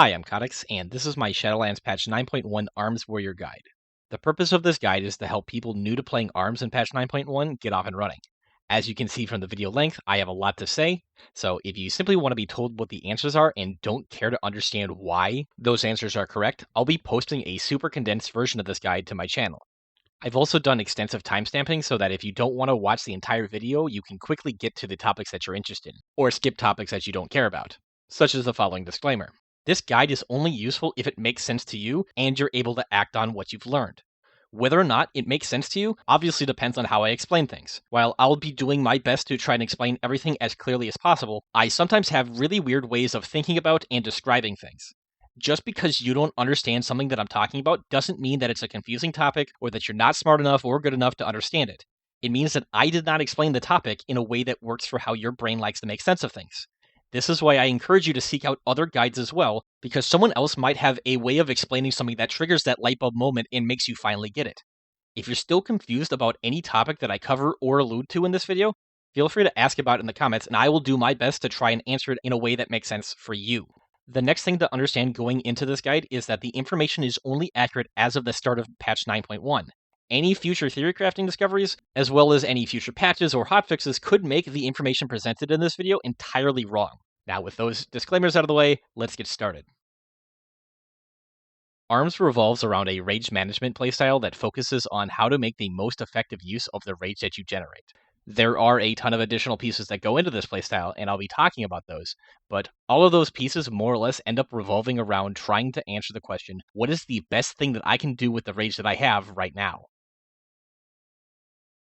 Hi, I'm Cautex, and this is my Shadowlands Patch 9.1 Arms Warrior Guide. The purpose of this guide is to help people new to playing Arms in Patch 9.1 get off and running. As you can see from the video length, I have a lot to say, so if you simply want to be told what the answers are and don't care to understand why those answers are correct, I'll be posting a super condensed version of this guide to my channel. I've also done extensive timestamping so that if you don't want to watch the entire video, you can quickly get to the topics that you're interested in, or skip topics that you don't care about, such as the following disclaimer. This guide is only useful if it makes sense to you and you're able to act on what you've learned. Whether or not it makes sense to you obviously depends on how I explain things. While I'll be doing my best to try and explain everything as clearly as possible, I sometimes have really weird ways of thinking about and describing things. Just because you don't understand something that I'm talking about doesn't mean that it's a confusing topic or that you're not smart enough or good enough to understand it. It means that I did not explain the topic in a way that works for how your brain likes to make sense of things. This is why I encourage you to seek out other guides as well, because someone else might have a way of explaining something that triggers that light bulb moment and makes you finally get it. If you're still confused about any topic that I cover or allude to in this video, feel free to ask about it in the comments, and I will do my best to try and answer it in a way that makes sense for you. The next thing to understand going into this guide is that the information is only accurate as of the start of patch 9.1. Any future theory crafting discoveries, as well as any future patches or hotfixes, could make the information presented in this video entirely wrong. Now, with those disclaimers out of the way, let's get started. Arms revolves around a rage management playstyle that focuses on how to make the most effective use of the rage that you generate. There are a ton of additional pieces that go into this playstyle, and I'll be talking about those, but all of those pieces more or less end up revolving around trying to answer the question, what is the best thing that I can do with the rage that I have right now?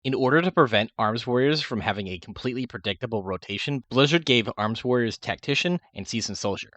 In order to prevent Arms Warriors from having a completely predictable rotation, Blizzard gave Arms Warriors Tactician and Seasoned Soldier.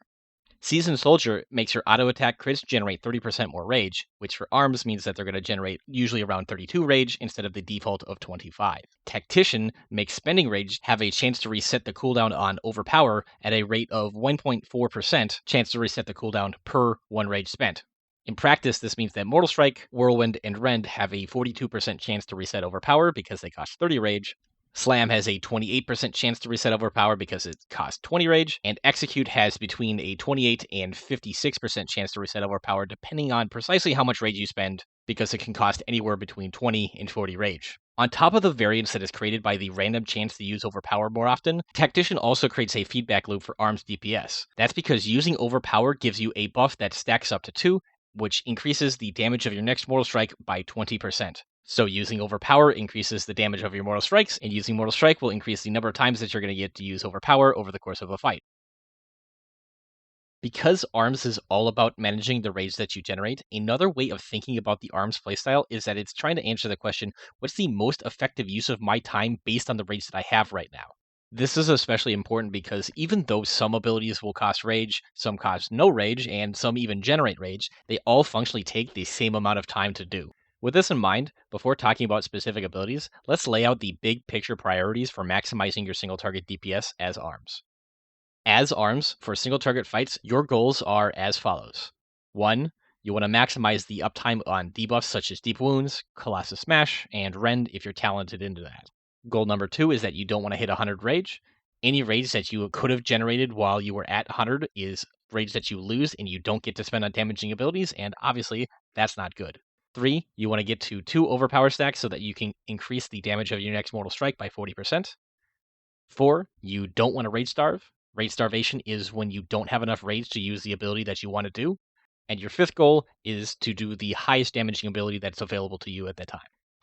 Seasoned Soldier makes your auto attack crits generate 30% more rage, which for Arms means that they're going to generate usually around 32 rage instead of the default of 25. Tactician makes spending rage have a chance to reset the cooldown on Overpower at a rate of 1.4% chance to reset the cooldown per 1 rage spent. In practice, this means that Mortal Strike, Whirlwind, and Rend have a 42% chance to reset Overpower because they cost 30 rage. Slam has a 28% chance to reset Overpower because it costs 20 rage, and Execute has between a 28 and 56% chance to reset Overpower depending on precisely how much rage you spend, because it can cost anywhere between 20 and 40 rage. On top of the variance that is created by the random chance to use Overpower more often, Tactician also creates a feedback loop for Arms DPS. That's because using Overpower gives you a buff that stacks up to 2, which increases the damage of your next Mortal Strike by 20%. So using Overpower increases the damage of your Mortal Strikes, and using Mortal Strike will increase the number of times that you're going to get to use Overpower over the course of a fight. Because Arms is all about managing the rage that you generate, another way of thinking about the Arms playstyle is that it's trying to answer the question, what's the most effective use of my time based on the rage that I have right now? This is especially important because even though some abilities will cost rage, some cost no rage, and some even generate rage, they all functionally take the same amount of time to do. With this in mind, before talking about specific abilities, let's lay out the big picture priorities for maximizing your single target DPS as Arms. As Arms, for single target fights, your goals are as follows. 1. You want to maximize the uptime on debuffs such as Deep Wounds, Colossus Smash, and Rend if you're talented into that. Goal number 2 is that you don't want to hit 100 rage. Any rage that you could have generated while you were at 100 is rage that you lose and you don't get to spend on damaging abilities, and obviously that's not good. 3, you want to get to 2 Overpower stacks so that you can increase the damage of your next Mortal Strike by 40%. 4, you don't want to Rage Starve. Rage Starvation is when you don't have enough rage to use the ability that you want to do. And your 5th goal is to do the highest damaging ability that's available to you at that time.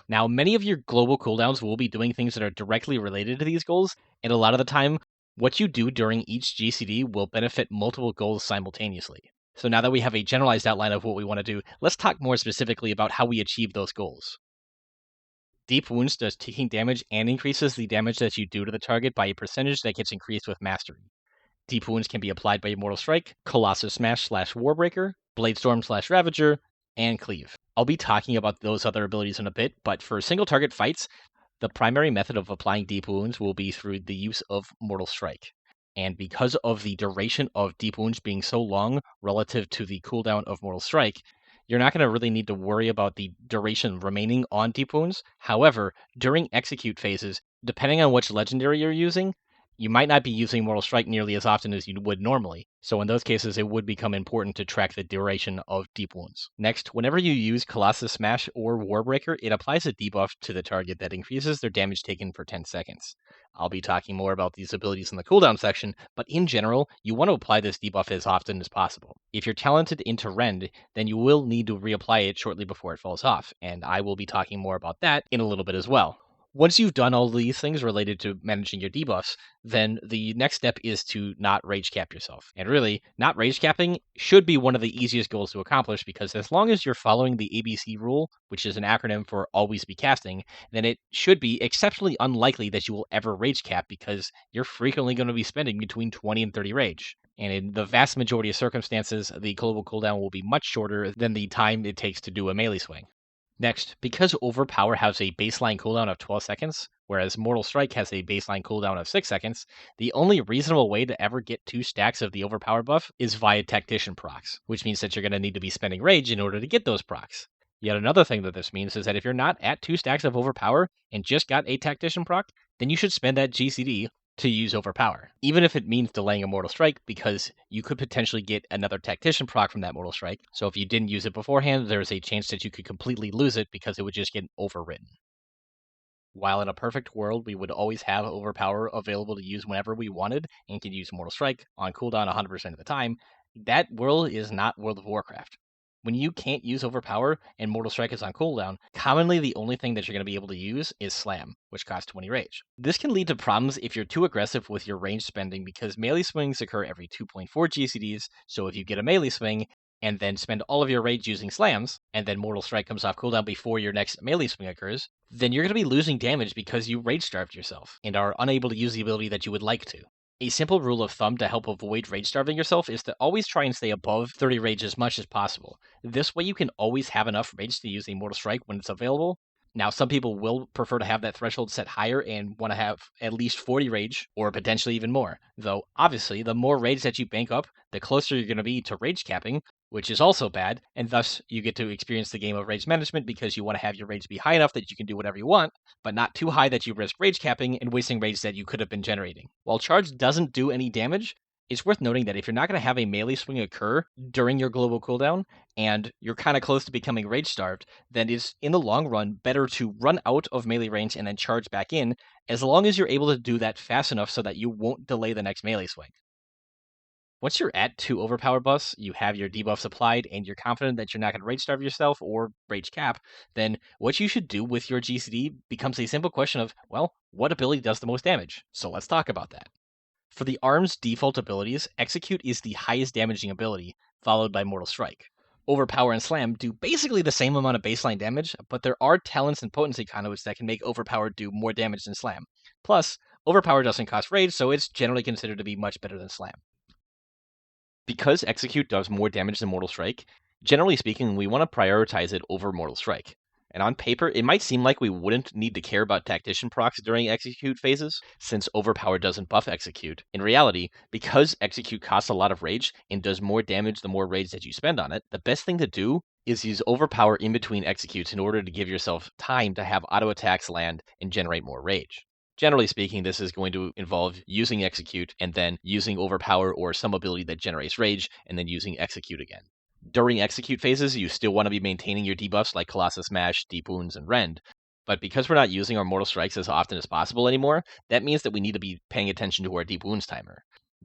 Now, many of your global cooldowns will be doing things that are directly related to these goals, and a lot of the time, what you do during each GCD will benefit multiple goals simultaneously. So now that we have a generalized outline of what we want to do, let's talk more specifically about how we achieve those goals. Deep Wounds does ticking damage and increases the damage that you do to the target by a percentage that gets increased with Mastery. Deep Wounds can be applied by Mortal Strike, Colossus Smash / Warbreaker, Bladestorm / Ravager, and Cleave. I'll be talking about those other abilities in a bit, but for single target fights, the primary method of applying Deep Wounds will be through the use of Mortal Strike. And because of the duration of Deep Wounds being so long relative to the cooldown of Mortal Strike, you're not going to really need to worry about the duration remaining on Deep Wounds. However, during execute phases, depending on which legendary you're using, You might not be using Mortal Strike nearly as often as you would normally, so in those cases it would become important to track the duration of deep wounds. Next, whenever you use Colossus Smash or Warbreaker, it applies a debuff to the target that increases their damage taken for 10 seconds. I'll be talking more about these abilities in the cooldown section, but in general, you want to apply this debuff as often as possible. If you're talented into Rend, then you will need to reapply it shortly before it falls off, and I will be talking more about that in a little bit as well. Once you've done all these things related to managing your debuffs, then the next step is to not rage cap yourself. And really, not rage capping should be one of the easiest goals to accomplish because as long as you're following the ABC rule, which is an acronym for always be casting, then it should be exceptionally unlikely that you will ever rage cap because you're frequently going to be spending between 20 and 30 rage. And in the vast majority of circumstances, the global cooldown will be much shorter than the time it takes to do a melee swing. Next, because Overpower has a baseline cooldown of 12 seconds, whereas Mortal Strike has a baseline cooldown of 6 seconds, the only reasonable way to ever get 2 stacks of the Overpower buff is via Tactician procs, which means that you're going to need to be spending rage in order to get those procs. Yet another thing that this means is that if you're not at 2 stacks of Overpower and just got a Tactician proc, then you should spend that GCD to use Overpower, even if it means delaying a Mortal Strike, because you could potentially get another Tactician proc from that Mortal Strike. So if you didn't use it beforehand, there's a chance that you could completely lose it because it would just get overwritten. While in a perfect world, we would always have Overpower available to use whenever we wanted and could use Mortal Strike on cooldown 100% of the time, that world is not World of Warcraft. When you can't use Overpower and Mortal Strike is on cooldown, commonly the only thing that you're going to be able to use is Slam, which costs 20 rage. This can lead to problems if you're too aggressive with your range spending because melee swings occur every 2.4 GCDs, so if you get a melee swing and then spend all of your rage using slams, and then Mortal Strike comes off cooldown before your next melee swing occurs, then you're going to be losing damage because you rage starved yourself and are unable to use the ability that you would like to. A simple rule of thumb to help avoid rage starving yourself is to always try and stay above 30 rage as much as possible. This way you can always have enough rage to use a Mortal Strike when it's available. Now, some people will prefer to have that threshold set higher and want to have at least 40 rage, or potentially even more. Though, obviously, the more rage that you bank up, the closer you're going to be to rage capping, which is also bad, and thus you get to experience the game of rage management because you want to have your rage be high enough that you can do whatever you want, but not too high that you risk rage capping and wasting rage that you could have been generating. While Charge doesn't do any damage, it's worth noting that if you're not going to have a melee swing occur during your global cooldown, and you're kind of close to becoming rage starved, then it's in the long run better to run out of melee range and then charge back in, as long as you're able to do that fast enough so that you won't delay the next melee swing. Once you're at 2 Overpower buffs, you have your debuffs applied, and you're confident that you're not going to rage starve yourself or rage cap, then what you should do with your GCD becomes a simple question of, well, what ability does the most damage? So let's talk about that. For the ARM's default abilities, Execute is the highest damaging ability, followed by Mortal Strike. Overpower and Slam do basically the same amount of baseline damage, but there are talents and potency conduits that can make Overpower do more damage than Slam. Plus, Overpower doesn't cost rage, so it's generally considered to be much better than Slam. Because Execute does more damage than Mortal Strike, generally speaking, we want to prioritize it over Mortal Strike. And on paper, it might seem like we wouldn't need to care about Tactician procs during Execute phases, since Overpower doesn't buff Execute. In reality, because Execute costs a lot of rage and does more damage the more rage that you spend on it, the best thing to do is use Overpower in between executes in order to give yourself time to have auto attacks land and generate more rage. Generally speaking, this is going to involve using Execute and then using Overpower or some ability that generates rage and then using Execute again. During Execute phases, you still want to be maintaining your debuffs like Colossus Smash, Deep Wounds, and Rend. But because we're not using our Mortal Strikes as often as possible anymore, that means that we need to be paying attention to our Deep Wounds timer.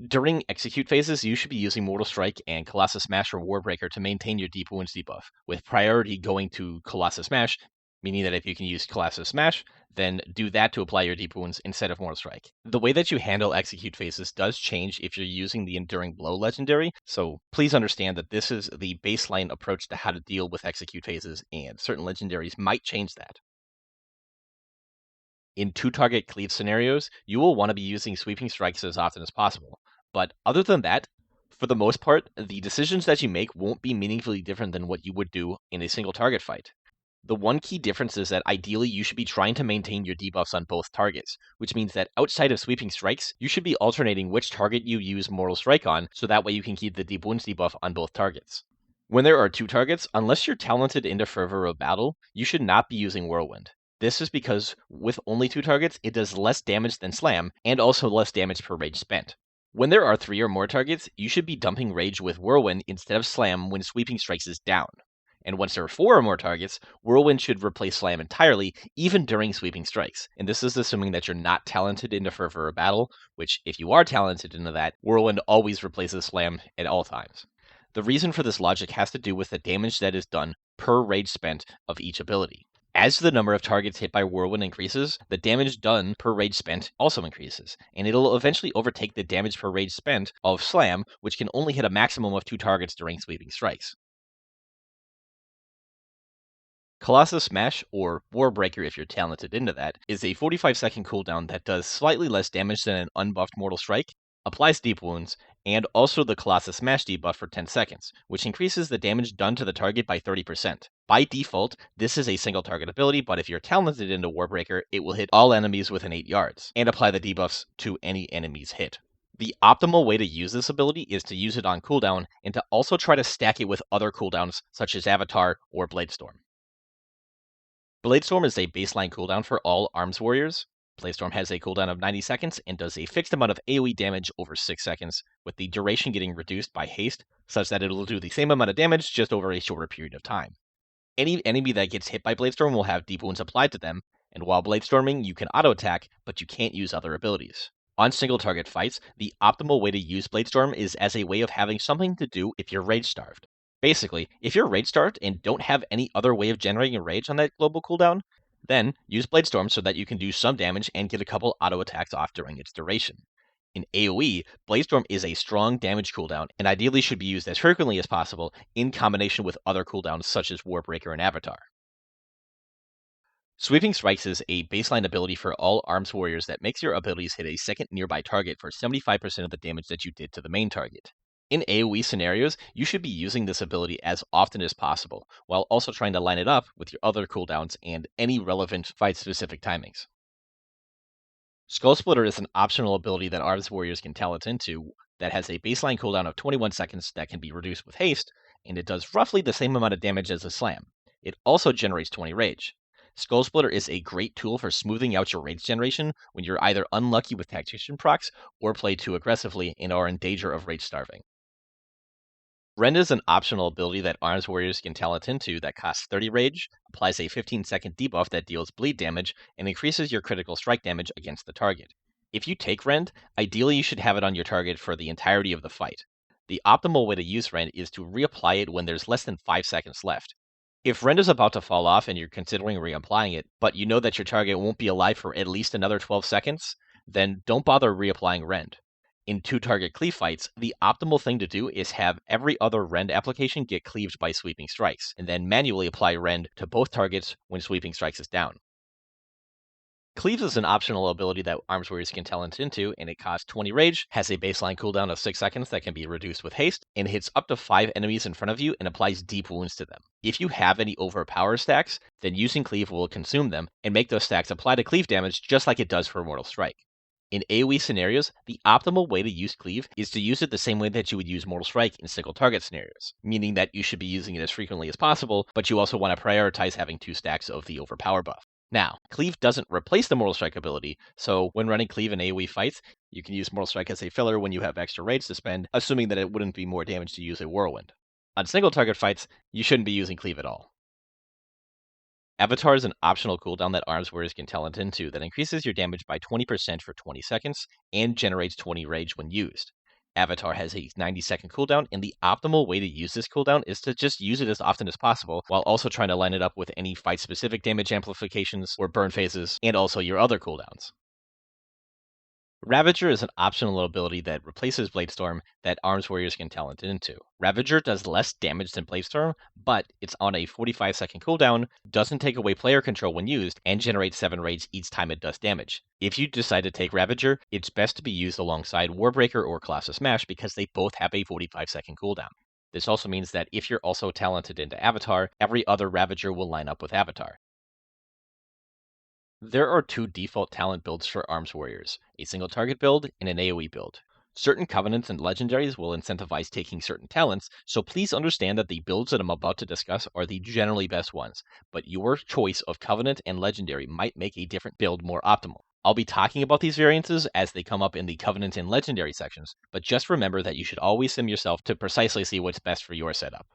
During Execute phases, you should be using Mortal Strike and Colossus Smash or Warbreaker to maintain your Deep Wounds debuff, with priority going to Colossus Smash, meaning that if you can use Colossus Smash, then do that to apply your Deep Wounds instead of Mortal Strike. The way that you handle Execute phases does change if you're using the Enduring Blow legendary, so please understand that this is the baseline approach to how to deal with Execute phases, and certain legendaries might change that. In 2-target cleave scenarios, you will want to be using Sweeping Strikes as often as possible, but other than that, for the most part, the decisions that you make won't be meaningfully different than what you would do in a single target fight. The one key difference is that ideally you should be trying to maintain your debuffs on both targets, which means that outside of Sweeping Strikes, you should be alternating which target you use Mortal Strike on, so that way you can keep the Deep Wounds debuff on both targets. When there are 2 targets, unless you're talented into Fervor of Battle, you should not be using Whirlwind. This is because with only 2 targets, it does less damage than Slam, and also less damage per rage spent. When there are 3 or more targets, you should be dumping Rage with Whirlwind instead of Slam when Sweeping Strikes is down. And once there are 4 or more targets, Whirlwind should replace Slam entirely, even during Sweeping Strikes. And this is assuming that you're not talented into Fervor or Battle, which, if you are talented into that, Whirlwind always replaces Slam at all times. The reason for this logic has to do with the damage that is done per rage spent of each ability. As the number of targets hit by Whirlwind increases, the damage done per rage spent also increases, and it'll eventually overtake the damage per rage spent of Slam, which can only hit a maximum of 2 targets during Sweeping Strikes. Colossus Smash, or Warbreaker if you're talented into that, is a 45-second cooldown that does slightly less damage than an unbuffed Mortal Strike, applies deep wounds, and also the Colossus Smash debuff for 10 seconds, which increases the damage done to the target by 30%. By default, this is a single target ability, but if you're talented into Warbreaker, it will hit all enemies within 8 yards, and apply the debuffs to any enemies hit. The optimal way to use this ability is to use it on cooldown, and to also try to stack it with other cooldowns, such as Avatar or Bladestorm. Bladestorm is a baseline cooldown for all Arms Warriors. Bladestorm has a cooldown of 90 seconds and does a fixed amount of AoE damage over 6 seconds, with the duration getting reduced by haste, such that it will do the same amount of damage just over a shorter period of time. Any enemy that gets hit by Bladestorm will have deep wounds applied to them, and while Bladestorming, you can auto-attack, but you can't use other abilities. On single target fights, the optimal way to use Bladestorm is as a way of having something to do if you're rage starved. Basically, if you're rage starved and don't have any other way of generating rage on that global cooldown, then use Bladestorm so that you can do some damage and get a couple auto attacks off during its duration. In AoE, Bladestorm is a strong damage cooldown and ideally should be used as frequently as possible in combination with other cooldowns such as Warbreaker and Avatar. Sweeping Strikes is a baseline ability for all Arms Warriors that makes your abilities hit a second nearby target for 75% of the damage that you did to the main target. In AoE scenarios, you should be using this ability as often as possible, while also trying to line it up with your other cooldowns and any relevant fight-specific timings. Skull Splitter is an optional ability that Arms Warriors can talent into that has a baseline cooldown of 21 seconds that can be reduced with haste, and it does roughly the same amount of damage as a slam. It also generates 20 rage. Skull Splitter is a great tool for smoothing out your rage generation when you're either unlucky with Tactician procs or play too aggressively and are in danger of rage starving. Rend is an optional ability that Arms Warriors can talent into that costs 30 rage, applies a 15-second debuff that deals bleed damage, and increases your critical strike damage against the target. If you take Rend, ideally you should have it on your target for the entirety of the fight. The optimal way to use Rend is to reapply it when there's less than 5 seconds left. If Rend is about to fall off and you're considering reapplying it, but you know that your target won't be alive for at least another 12 seconds, then don't bother reapplying Rend. In 2-target cleave fights, the optimal thing to do is have every other Rend application get cleaved by Sweeping Strikes, and then manually apply Rend to both targets when Sweeping Strikes is down. Cleaves is an optional ability that Arms Warriors can talent into, and it costs 20 rage, has a baseline cooldown of 6 seconds that can be reduced with haste, and hits up to 5 enemies in front of you and applies deep wounds to them. If you have any overpower stacks, then using Cleave will consume them and make those stacks apply to cleave damage just like it does for Mortal Strike. In AoE scenarios, the optimal way to use Cleave is to use it the same way that you would use Mortal Strike in single target scenarios, meaning that you should be using it as frequently as possible, but you also want to prioritize having 2 stacks of the overpower buff. Now, Cleave doesn't replace the Mortal Strike ability, so when running Cleave in AoE fights, you can use Mortal Strike as a filler when you have extra rage to spend, assuming that it wouldn't be more damage to use a Whirlwind. On single target fights, you shouldn't be using Cleave at all. Avatar is an optional cooldown that Arms Warriors can talent into that increases your damage by 20% for 20 seconds and generates 20 rage when used. Avatar has a 90-second cooldown, and the optimal way to use this cooldown is to just use it as often as possible, while also trying to line it up with any fight-specific damage amplifications or burn phases, and also your other cooldowns. Ravager is an optional ability that replaces Bladestorm that Arms Warriors can talent into. Ravager does less damage than Bladestorm, but it's on a 45-second cooldown, doesn't take away player control when used, and generates 7 rage each time it does damage. If you decide to take Ravager, it's best to be used alongside Warbreaker or Colossus Smash because they both have a 45-second cooldown. This also means that if you're also talented into Avatar, every other Ravager will line up with Avatar. There are 2 default talent builds for Arms Warriors, a single target build and an AoE build. Certain covenants and legendaries will incentivize taking certain talents, so please understand that the builds that I'm about to discuss are the generally best ones, but your choice of covenant and legendary might make a different build more optimal. I'll be talking about these variances as they come up in the covenant and legendary sections, but just remember that you should always sim yourself to precisely see what's best for your setup.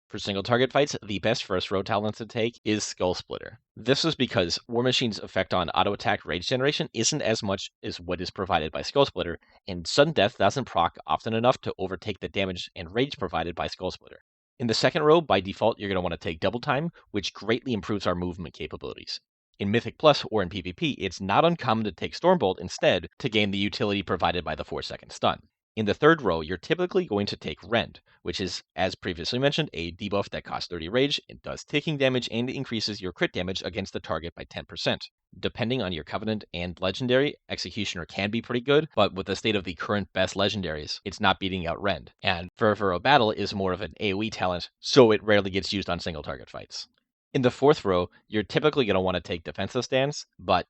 For single target fights, the best first row talent to take is Skull Splitter. This is because War Machine's effect on auto attack rage generation isn't as much as what is provided by Skull Splitter, and sudden death doesn't proc often enough to overtake the damage and rage provided by Skull Splitter. In the second row, by default, you're going to want to take Double Time, which greatly improves our movement capabilities. In Mythic Plus or in PvP, it's not uncommon to take Stormbolt instead to gain the utility provided by the 4-second stun. In the third row, you're typically going to take Rend, which is, as previously mentioned, a debuff that costs 30 rage, it does ticking damage, and increases your crit damage against the target by 10%. Depending on your Covenant and Legendary, Executioner can be pretty good, but with the state of the current best legendaries, it's not beating out Rend. And Fervor of Battle is more of an AoE talent, so it rarely gets used on single target fights. In the fourth row, you're typically going to want to take Defensive Stance, but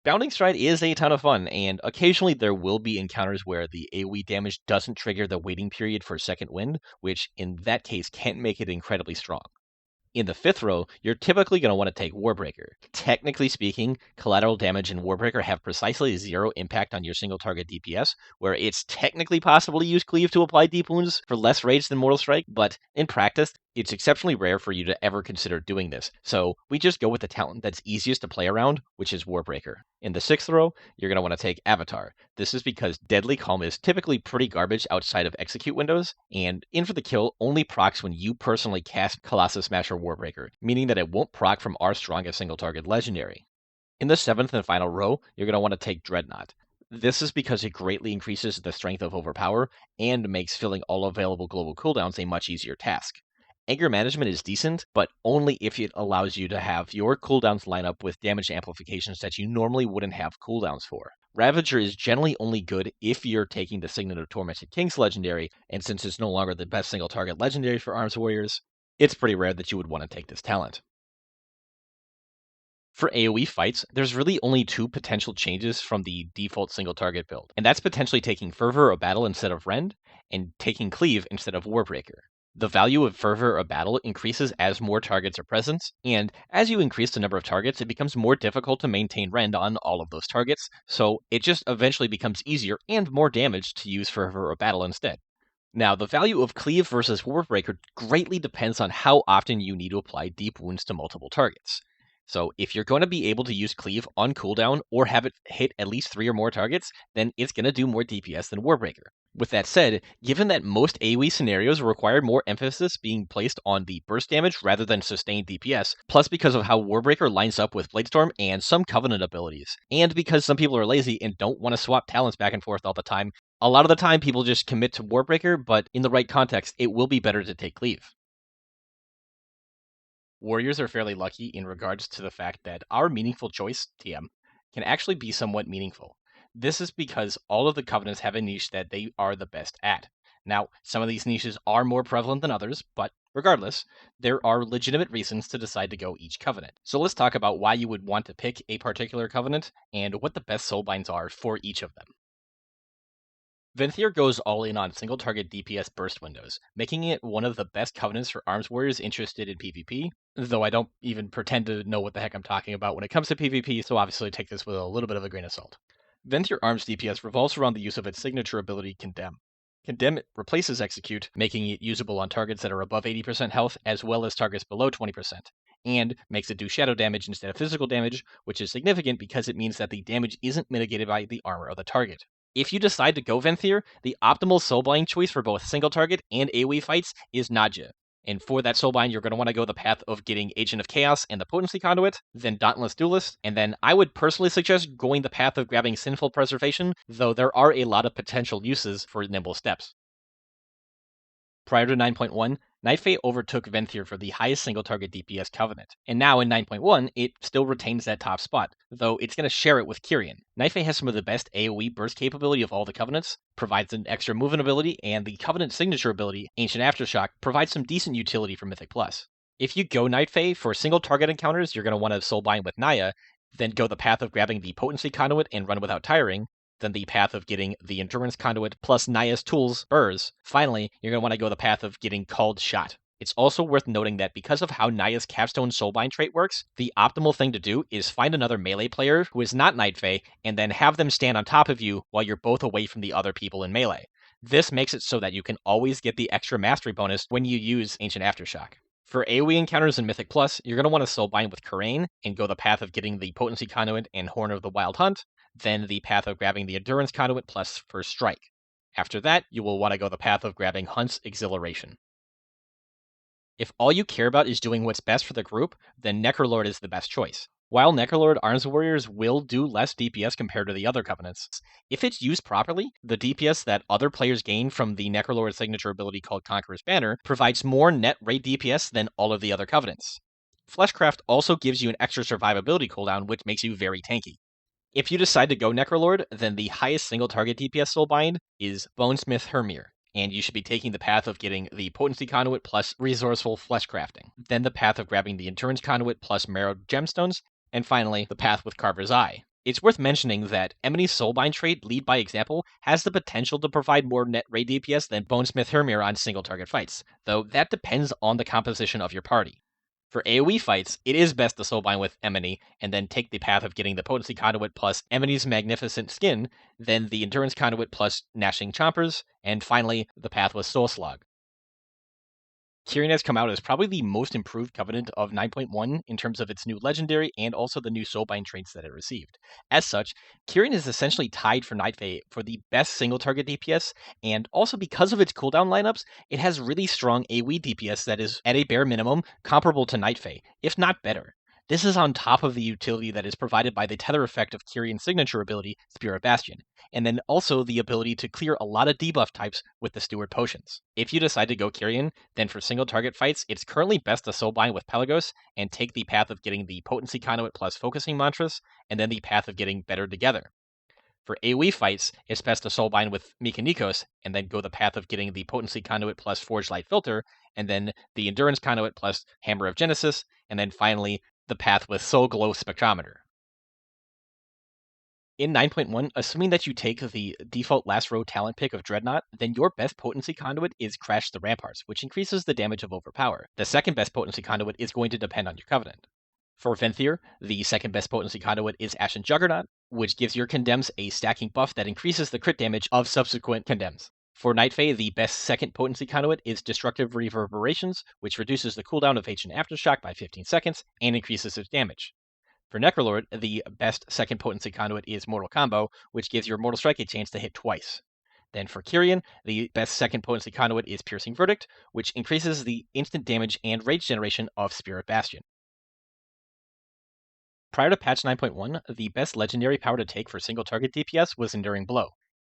Bounding Stride is a ton of fun, and occasionally there will be encounters where the AoE damage doesn't trigger the waiting period for Second Wind, which in that case can't make it incredibly strong. In the fifth row, you're typically going to want to take Warbreaker. Technically speaking, collateral damage and Warbreaker have precisely zero impact on your single target DPS, where it's technically possible to use Cleave to apply deep wounds for less rage than Mortal Strike, but in practice, it's exceptionally rare for you to ever consider doing this, so we just go with the talent that's easiest to play around, which is Warbreaker. In the sixth row, you're going to want to take Avatar. This is because Deadly Calm is typically pretty garbage outside of execute windows, and In for the Kill only procs when you personally cast Colossus Smasher Warbreaker, meaning that it won't proc from our strongest single target legendary. In the seventh and final row, you're going to want to take Dreadnought. This is because it greatly increases the strength of Overpower and makes filling all available global cooldowns a much easier task. Anger management is decent, but only if it allows you to have your cooldowns line up with damage amplifications that you normally wouldn't have cooldowns for. Ravager is generally only good if you're taking the Signet of Tormented Kings legendary, and since it's no longer the best single target legendary for Arms Warriors, it's pretty rare that you would want to take this talent. For AoE fights, there's really only two potential changes from the default single target build, and that's potentially taking Fervor of Battle instead of Rend, and taking Cleave instead of Warbreaker. The value of Fervor of Battle increases as more targets are present, and as you increase the number of targets, it becomes more difficult to maintain Rend on all of those targets, so it just eventually becomes easier and more damage to use Fervor of Battle instead. Now, the value of Cleave versus Warbreaker greatly depends on how often you need to apply deep wounds to multiple targets. So if you're going to be able to use Cleave on cooldown or have it hit at least 3 or more targets, then it's going to do more DPS than Warbreaker. With that said, given that most AoE scenarios require more emphasis being placed on the burst damage rather than sustained DPS, plus because of how Warbreaker lines up with Bladestorm and some Covenant abilities, and because some people are lazy and don't want to swap talents back and forth all the time, a lot of the time people just commit to Warbreaker, but in the right context, it will be better to take Cleave. Warriors are fairly lucky in regards to the fact that our meaningful choice, TM, can actually be somewhat meaningful. This is because all of the covenants have a niche that they are the best at. Now, some of these niches are more prevalent than others, but regardless, there are legitimate reasons to decide to go each covenant. So let's talk about why you would want to pick a particular covenant and what the best soulbinds are for each of them. Venthyr goes all in on single target DPS burst windows, making it one of the best covenants for arms warriors interested in PvP, though I don't even pretend to know what the heck I'm talking about when it comes to PvP, so obviously take this with a little bit of a grain of salt. Venthyr Arms DPS revolves around the use of its signature ability, Condemn. Condemn replaces Execute, making it usable on targets that are above 80% health as well as targets below 20%, and makes it do shadow damage instead of physical damage, which is significant because it means that the damage isn't mitigated by the armor of the target. If you decide to go Venthyr, the optimal soulbind choice for both single target and AoE fights is Nadja. And for that soulbind, you're going to want to go the path of getting Agent of Chaos and the Potency Conduit, then Dauntless Duelist, and then I would personally suggest going the path of grabbing Sinful Preservation, though there are a lot of potential uses for Nimble Steps. Prior to 9.1, Night Fae overtook Venthyr for the highest single target DPS covenant, and now in 9.1, it still retains that top spot, though it's going to share it with Kyrian. Night Fae has some of the best AoE burst capability of all the covenants, provides an extra movement ability, and the covenant signature ability, Ancient Aftershock, provides some decent utility for Mythic Plus. If you go Night Fae for single target encounters, you're going to want to soulbind with Naya, then go the path of grabbing the Potency Conduit and run without tiring, then the path of getting the Endurance Conduit plus Naya's Tools Burrs. Finally, you're going to want to go the path of getting Called Shot. It's also worth noting that because of how Naya's Capstone Soulbind trait works, the optimal thing to do is find another melee player who is not Night Fae, and then have them stand on top of you while you're both away from the other people in melee. This makes it so that you can always get the extra mastery bonus when you use Ancient Aftershock. For AoE encounters in Mythic Plus, you're going to want to Soulbind with Karain and go the path of getting the Potency Conduit and Horn of the Wild Hunt, then the path of grabbing the Endurance Conduit plus First Strike. After that, you will want to go the path of grabbing Hunt's Exhilaration. If all you care about is doing what's best for the group, then Necrolord is the best choice. While Necrolord Arms Warriors will do less DPS compared to the other Covenants, if it's used properly, the DPS that other players gain from the Necrolord signature ability called Conqueror's Banner provides more net raid DPS than all of the other Covenants. Fleshcraft also gives you an extra survivability cooldown, which makes you very tanky. If you decide to go Necrolord, then the highest single target DPS Soulbind is Bonesmith Hermir, and you should be taking the path of getting the Potency Conduit plus Resourceful Fleshcrafting, then the path of grabbing the Endurance Conduit plus Marrowed Gemstones, and finally, the path with Carver's Eye. It's worth mentioning that Emony's Soulbind trait, Lead by Example, has the potential to provide more net raid DPS than Bonesmith Hermir on single target fights, though that depends on the composition of your party. For AoE fights, it is best to Soulbind with Emony, and then take the path of getting the Potency Conduit plus Emony's Magnificent Skin, then the Endurance Conduit plus Gnashing Chompers, and finally, the path with Soul Slug. Kyrian has come out as probably the most improved Covenant of 9.1 in terms of its new legendary and also the new Soulbind traits that it received. As such, Kyrian is essentially tied for Night Fae for the best single target DPS, and also because of its cooldown lineups, it has really strong AoE DPS that is, at a bare minimum, comparable to Night Fae, if not better. This is on top of the utility that is provided by the tether effect of Kyrian's signature ability, Spirit Bastion, and then also the ability to clear a lot of debuff types with the Steward Potions. If you decide to go Kyrian, then for single target fights, it's currently best to Soulbind with Pelagos and take the path of getting the Potency Conduit plus Focusing Mantras, and then the path of getting Better Together. For AoE fights, it's best to Soulbind with Mikanikos, and then go the path of getting the Potency Conduit plus Forge Light Filter, and then the Endurance Conduit plus Hammer of Genesis, and then finally, the path with Soul Glow Spectrometer. In 9.1, assuming that you take the default last row talent pick of Dreadnought, then your best Potency Conduit is Crash the Ramparts, which increases the damage of Overpower. The second best Potency Conduit is going to depend on your Covenant. For Venthyr, the second best Potency Conduit is Ashen Juggernaut, which gives your Condemns a stacking buff that increases the crit damage of subsequent Condemns. For Night Fae, the best second Potency Conduit is Destructive Reverberations, which reduces the cooldown of Ancient Aftershock by 15 seconds and increases its damage. For Necrolord, the best second Potency Conduit is Mortal Combo, which gives your Mortal Strike a chance to hit twice. Then for Kyrian, the best second Potency Conduit is Piercing Verdict, which increases the instant damage and rage generation of Spirit Bastion. Prior to patch 9.1, the best legendary power to take for single target DPS was Enduring Blow,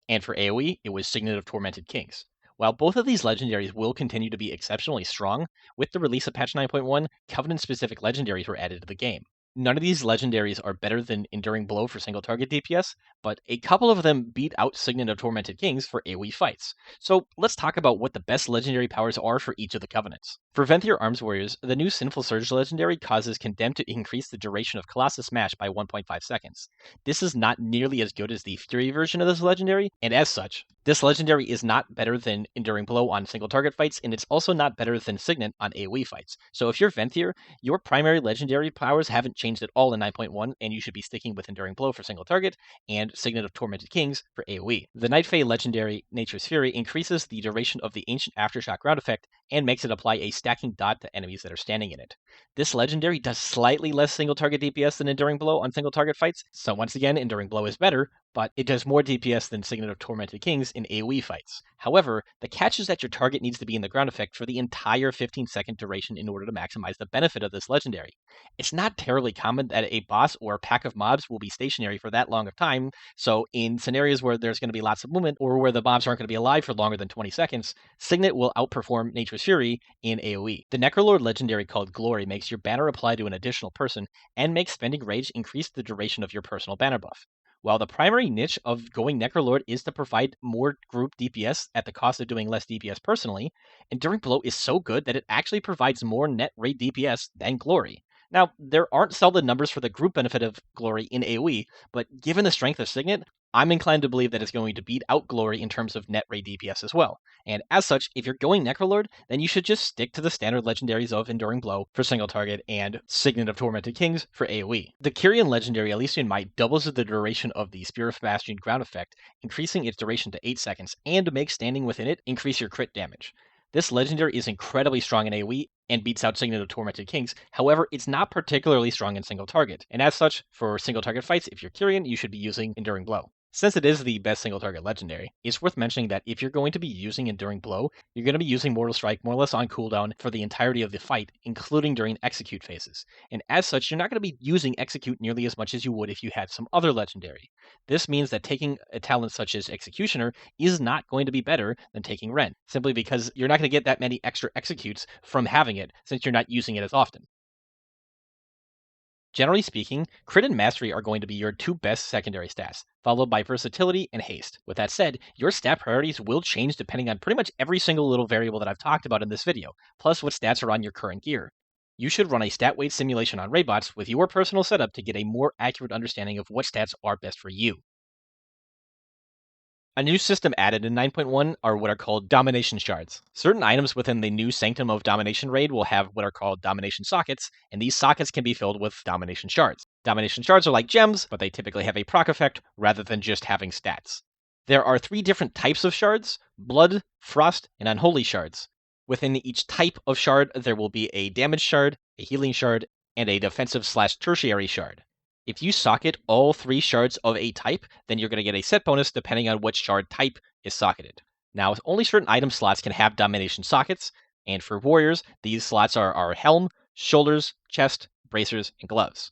and for AoE, it was Signet of Tormented Kings. While both of these legendaries will continue to be exceptionally strong, with the release of patch 9.1, Covenant-specific legendaries were added to the game. None of these legendaries are better than Enduring Blow for single target DPS, but a couple of them beat out Signet of Tormented Kings for AoE fights. So let's talk about what the best legendary powers are for each of the Covenants. For Venthyr Arms Warriors, the new Sinful Surge legendary causes Condemn to increase the duration of Colossus Smash by 1.5 seconds. This is not nearly as good as the Fury version of this legendary, and as such, this legendary is not better than Enduring Blow on single target fights, and it's also not better than Signet on AoE fights. So if you're Venthyr, your primary legendary powers haven't changed at all in 9.1, and you should be sticking with Enduring Blow for single target, and Signet of Tormented Kings for AoE. The Night Fae legendary Nature's Fury increases the duration of the Ancient Aftershock ground effect, and makes it apply a stacking dot to enemies that are standing in it. This legendary does slightly less single target DPS than Enduring Blow on single target fights, so once again, Enduring Blow is better, but it does more DPS than Signet of Tormented Kings in AoE fights. However, the catch is that your target needs to be in the ground effect for the entire 15-second duration in order to maximize the benefit of this legendary. It's not terribly common that a boss or a pack of mobs will be stationary for that long of time, so in scenarios where there's going to be lots of movement or where the mobs aren't going to be alive for longer than 20 seconds, Signet will outperform Nature's Fury in AoE. The Necrolord legendary called Glory makes your banner apply to an additional person and makes Spending Rage increase the duration of your personal banner buff. While the primary niche of going Necrolord is to provide more group DPS at the cost of doing less DPS personally, Enduring Blow is so good that it actually provides more net raid DPS than Glory. Now, there aren't solid numbers for the group benefit of Glory in AoE, but given the strength of Signet, I'm inclined to believe that it's going to beat out Glory in terms of net raid DPS as well. And as such, if you're going Necrolord, then you should just stick to the standard legendaries of Enduring Blow for single target and Signet of Tormented Kings for AoE. The Kyrian legendary Elysian Might doubles the duration of the Spear of Bastion ground effect, increasing its duration to 8 seconds, and makes standing within it increase your crit damage. This legendary is incredibly strong in AoE and beats out Signet of Tormented Kings. However, it's not particularly strong in single target, and as such, for single target fights, if you're Kyrian, you should be using Enduring Blow. Since it is the best single target legendary, it's worth mentioning that if you're going to be using Enduring Blow, you're going to be using Mortal Strike more or less on cooldown for the entirety of the fight, including during execute phases. And as such, you're not going to be using execute nearly as much as you would if you had some other legendary. This means that taking a talent such as Executioner is not going to be better than taking Rend, simply because you're not going to get that many extra executes from having it since you're not using it as often. Generally speaking, Crit and Mastery are going to be your two best secondary stats, followed by Versatility and Haste. With that said, your stat priorities will change depending on pretty much every single little variable that I've talked about in this video, plus what stats are on your current gear. You should run a stat weight simulation on raidbots with your personal setup to get a more accurate understanding of what stats are best for you. A new system added in 9.1 are what are called Domination Shards. Certain items within the new Sanctum of Domination raid will have what are called Domination Sockets, and these sockets can be filled with Domination Shards. Domination Shards are like gems, but they typically have a proc effect rather than just having stats. There are 3 different types of shards: Blood, Frost, and Unholy Shards. Within each type of shard, there will be a Damage Shard, a Healing Shard, and a Defensive/Tertiary Shard. If you socket all 3 shards of a type, then you're going to get a set bonus depending on which shard type is socketed. Now, only certain item slots can have Domination Sockets, and for warriors, these slots are Helm, Shoulders, Chest, Bracers, and Gloves.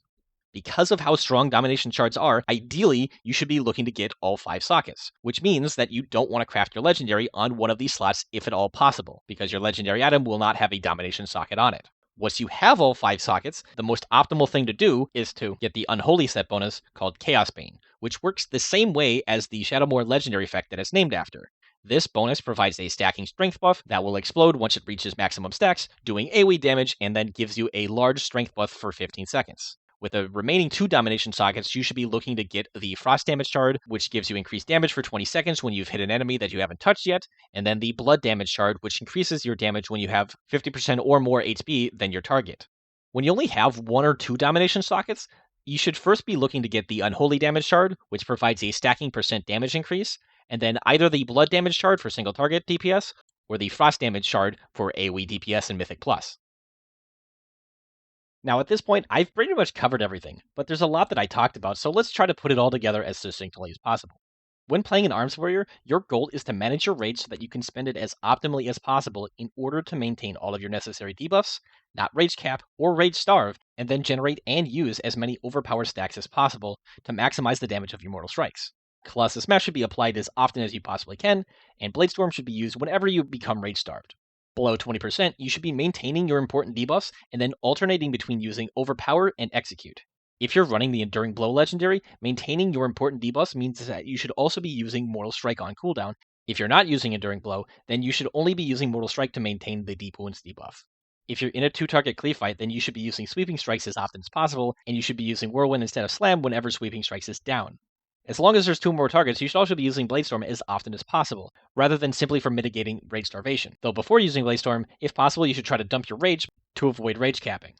Because of how strong Domination Shards are, ideally, you should be looking to get all 5 sockets, which means that you don't want to craft your legendary on one of these slots if at all possible, because your legendary item will not have a Domination Socket on it. Once you have all 5 sockets, the most optimal thing to do is to get the Unholy set bonus called Chaos Bane, which works the same way as the Shadowmoor legendary effect that it's named after. This bonus provides a stacking strength buff that will explode once it reaches maximum stacks, doing AoE damage, and then gives you a large strength buff for 15 seconds. With the remaining 2 Domination Sockets, you should be looking to get the Frost Damage Shard, which gives you increased damage for 20 seconds when you've hit an enemy that you haven't touched yet, and then the Blood Damage Shard, which increases your damage when you have 50% or more HP than your target. When you only have 1 or 2 Domination Sockets, you should first be looking to get the Unholy Damage Shard, which provides a stacking % damage increase, and then either the Blood Damage Shard for single target DPS, or the Frost Damage Shard for AoE DPS and Mythic Plus. Now, at this point, I've pretty much covered everything, but there's a lot that I talked about, so let's try to put it all together as succinctly as possible. When playing an Arms Warrior, your goal is to manage your rage so that you can spend it as optimally as possible in order to maintain all of your necessary debuffs, not rage cap or rage starve, and then generate and use as many overpowered stacks as possible to maximize the damage of your Mortal Strikes. Colossus Smash should be applied as often as you possibly can, and Bladestorm should be used whenever you become rage starved. Below 20%, you should be maintaining your important debuffs and then alternating between using Overpower and Execute. If you're running the Enduring Blow legendary, maintaining your important debuffs means that you should also be using Mortal Strike on cooldown. If you're not using Enduring Blow, then you should only be using Mortal Strike to maintain the Deep Wounds debuff. If you're in a 2-target cleave fight, then you should be using Sweeping Strikes as often as possible, and you should be using Whirlwind instead of Slam whenever Sweeping Strikes is down. As long as there's 2 more targets, you should also be using Bladestorm as often as possible, rather than simply for mitigating rage starvation. Though before using Bladestorm, if possible, you should try to dump your rage to avoid rage capping.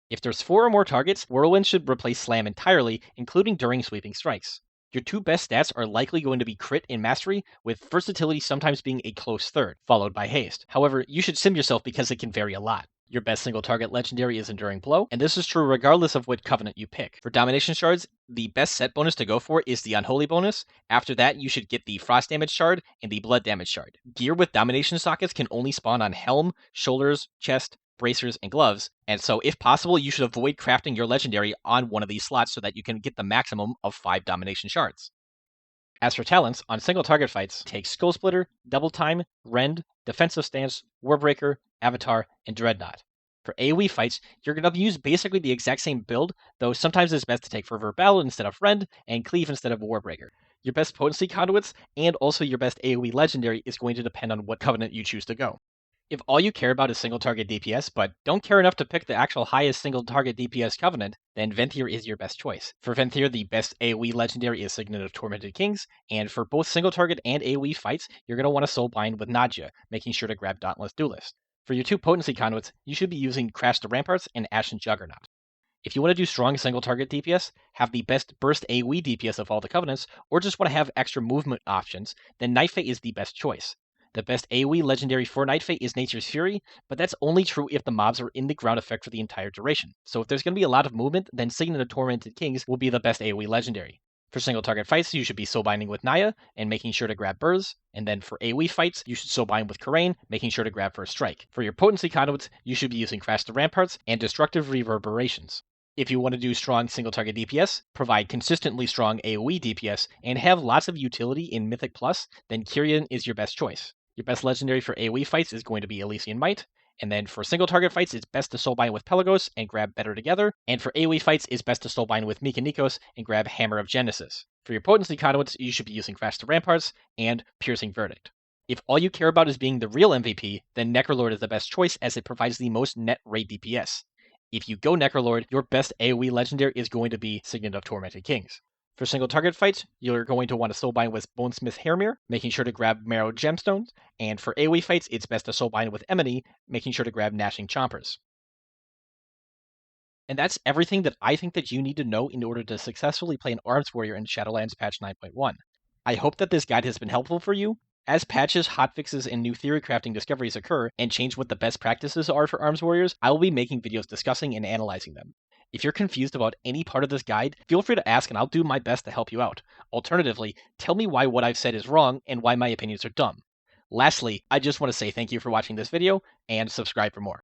If there's 4 or more targets, Whirlwind should replace Slam entirely, including during Sweeping Strikes. Your 2 best stats are likely going to be Crit and Mastery, with Versatility sometimes being a close third, followed by Haste. However, you should sim yourself because it can vary a lot. Your best single target legendary is Enduring Blow, and this is true regardless of what covenant you pick. For Domination Shards, the best set bonus to go for is the Unholy bonus. After that, you should get the Frost Damage Shard and the Blood Damage Shard. Gear with Domination Sockets can only spawn on Helm, Shoulders, Chest, Bracers, and Gloves, and so if possible, you should avoid crafting your legendary on one of these slots so that you can get the maximum of 5 Domination Shards. As for talents, on single target fights, take Skull Splitter, Double Time, Rend, Defensive Stance, Warbreaker, Avatar, and Dreadnought. For AoE fights, you're going to use basically the exact same build, though sometimes it's best to take Fervor Battle instead of Rend, and Cleave instead of Warbreaker. Your best potency conduits, and also your best AoE legendary is going to depend on what covenant you choose to go. If all you care about is single target DPS, but don't care enough to pick the actual highest single target DPS covenant, then Venthyr is your best choice. For Venthyr, the best AoE legendary is Signet of Tormented Kings, and for both single target and AoE fights, you're going to want to soulbind with Nadja, making sure to grab Dauntless Duelist. For your two potency conduits, you should be using Crash the Ramparts and Ashen Juggernaut. If you want to do strong single target DPS, have the best burst AoE DPS of all the covenants, or just want to have extra movement options, then Nightfey is the best choice. The best AoE legendary for Nightfey is Nature's Fury, but that's only true if the mobs are in the ground effect for the entire duration. So if there's going to be a lot of movement, then Signet of Tormented Kings will be the best AoE legendary. For single target fights, you should be soulbinding with Naya and making sure to grab Burrs, and then for AoE fights, you should soulbind with Karain, making sure to grab First Strike. For your potency conduits, you should be using Crash the Ramparts and Destructive Reverberations. If you want to do strong single target DPS, provide consistently strong AoE DPS, and have lots of utility in Mythic Plus, then Kyrian is your best choice. Your best legendary for AoE fights is going to be Elysian Might, and then for single target fights, it's best to soulbind with Pelagos and grab Better Together, and for AoE fights, it's best to soulbind with Mikanikos and grab Hammer of Genesis. For your potency conduits, you should be using Crash the Ramparts and Piercing Verdict. If all you care about is being the real MVP, then Necrolord is the best choice as it provides the most net raid DPS. If you go Necrolord, your best AoE legendary is going to be Signet of Tormented Kings. For single target fights, you're going to want to soulbind with Bonesmith Hairmere, making sure to grab Marrow Gemstones, and for AoE fights, it's best to soulbind with Emily, making sure to grab Gnashing Chompers. And that's everything that I think that you need to know in order to successfully play an Arms Warrior in Shadowlands Patch 9.1. I hope that this guide has been helpful for you. As patches, hotfixes, and new theory crafting discoveries occur and change what the best practices are for Arms Warriors, I will be making videos discussing and analyzing them. If you're confused about any part of this guide, feel free to ask and I'll do my best to help you out. Alternatively, tell me why what I've said is wrong and why my opinions are dumb. Lastly, I just want to say thank you for watching this video and subscribe for more.